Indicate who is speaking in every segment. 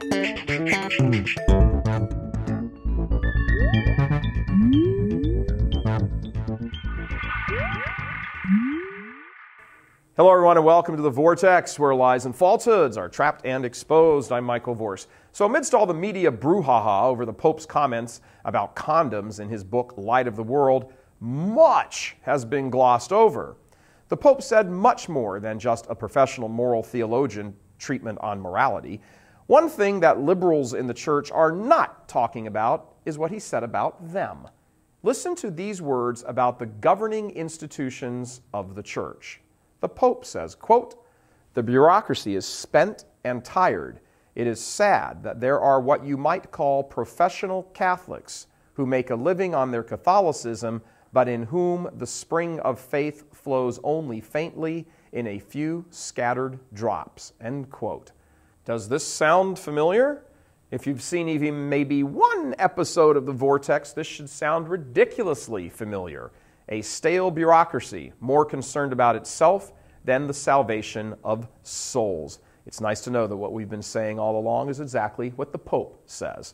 Speaker 1: Hello, everyone, and welcome to The Vortex, where lies and falsehoods are trapped and exposed. I'm Michael Vorse. So amidst all the media brouhaha over the Pope's comments about condoms in his book, Light of the World, much has been glossed over. The Pope said much more than just a professional moral theologian treatment on morality. One thing that liberals in the church are not talking about is what he said about them. Listen to these words about the governing institutions of the church. The Pope says, quote, "The bureaucracy is spent and tired. It is sad that there are what you might call professional Catholics who make a living on their Catholicism, but in whom the spring of faith flows only faintly in a few scattered drops." End quote. Does this sound familiar? If you've seen even maybe one episode of The Vortex, this should sound ridiculously familiar. A stale bureaucracy, more concerned about itself than the salvation of souls. It's nice to know that what we've been saying all along is exactly what the Pope says.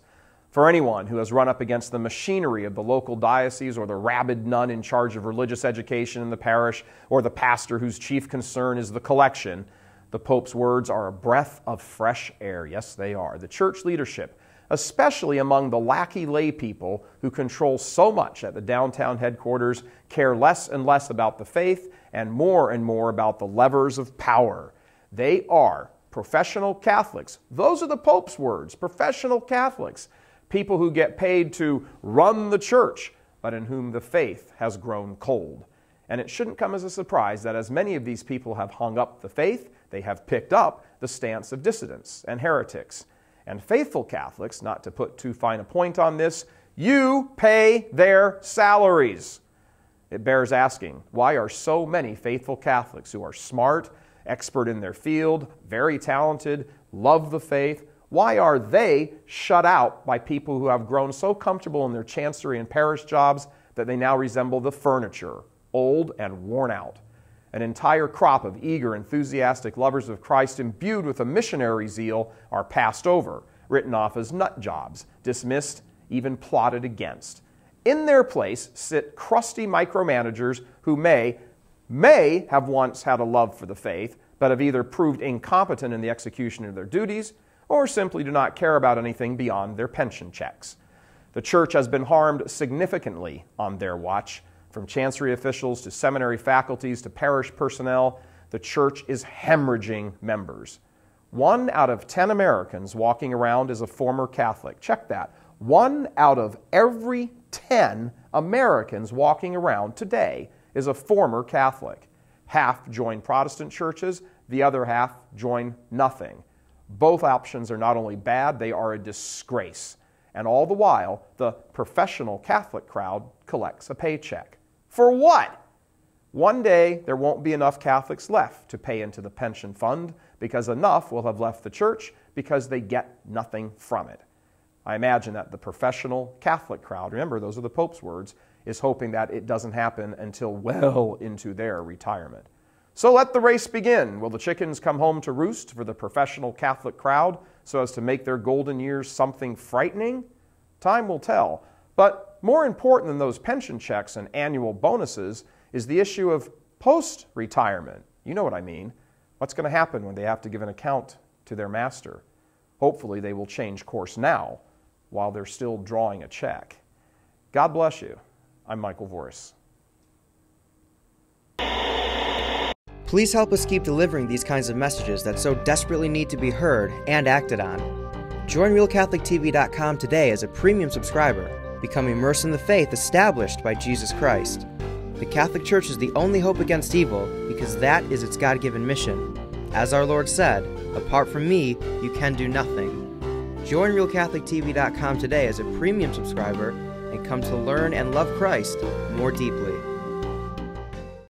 Speaker 1: For anyone who has run up against the machinery of the local diocese or the rabid nun in charge of religious education in the parish or the pastor whose chief concern is the collection, the Pope's words are a breath of fresh air. Yes, they are. The church leadership, especially among the lackey lay people who control so much at the downtown headquarters, care less and less about the faith and more about the levers of power. They are professional Catholics. Those are the Pope's words, professional Catholics, people who get paid to run the church, but in whom the faith has grown cold. And it shouldn't come as a surprise that as many of these people have hung up the faith, they have picked up the stance of dissidents and heretics. And faithful Catholics, not to put too fine a point on this, you pay their salaries. It bears asking, why are so many faithful Catholics who are smart, expert in their field, very talented, love the faith, why are they shut out by people who have grown so comfortable in their chancery and parish jobs that they now resemble the furniture, old and worn out? An entire crop of eager, enthusiastic lovers of Christ imbued with a missionary zeal are passed over, written off as nut jobs, dismissed, even plotted against. In their place sit crusty micromanagers who may have once had a love for the faith, but have either proved incompetent in the execution of their duties or simply do not care about anything beyond their pension checks. The church has been harmed significantly on their watch. From chancery officials to seminary faculties to parish personnel, the church is hemorrhaging members. 1 out of 10 Americans walking around is a former Catholic. Check that. 1 out of every 10 Americans walking around today is a former Catholic. Half join Protestant churches, the other half join nothing. Both options are not only bad, they are a disgrace. And all the while, the professional Catholic crowd collects a paycheck. For what? One day, there won't be enough Catholics left to pay into the pension fund because enough will have left the church because they get nothing from it. I imagine that the professional Catholic crowd, remember those are the Pope's words, is hoping that it doesn't happen until well into their retirement. So let the race begin. Will the chickens come home to roost for the professional Catholic crowd so as to make their golden years something frightening? Time will tell. But more important than those pension checks and annual bonuses is the issue of post-retirement. You know what I mean. What's going to happen when they have to give an account to their master? Hopefully they will change course now while they're still drawing a check. God bless you. I'm Michael Vorse.
Speaker 2: Please help us keep delivering these kinds of messages that so desperately need to be heard and acted on. Join RealCatholicTV.com today as a premium subscriber. Become immersed in the faith established by Jesus Christ. The Catholic Church is the only hope against evil because that is its God-given mission. As our Lord said, apart from me, you can do nothing. Join RealCatholicTV.com today as a premium subscriber and come to learn and love Christ more deeply.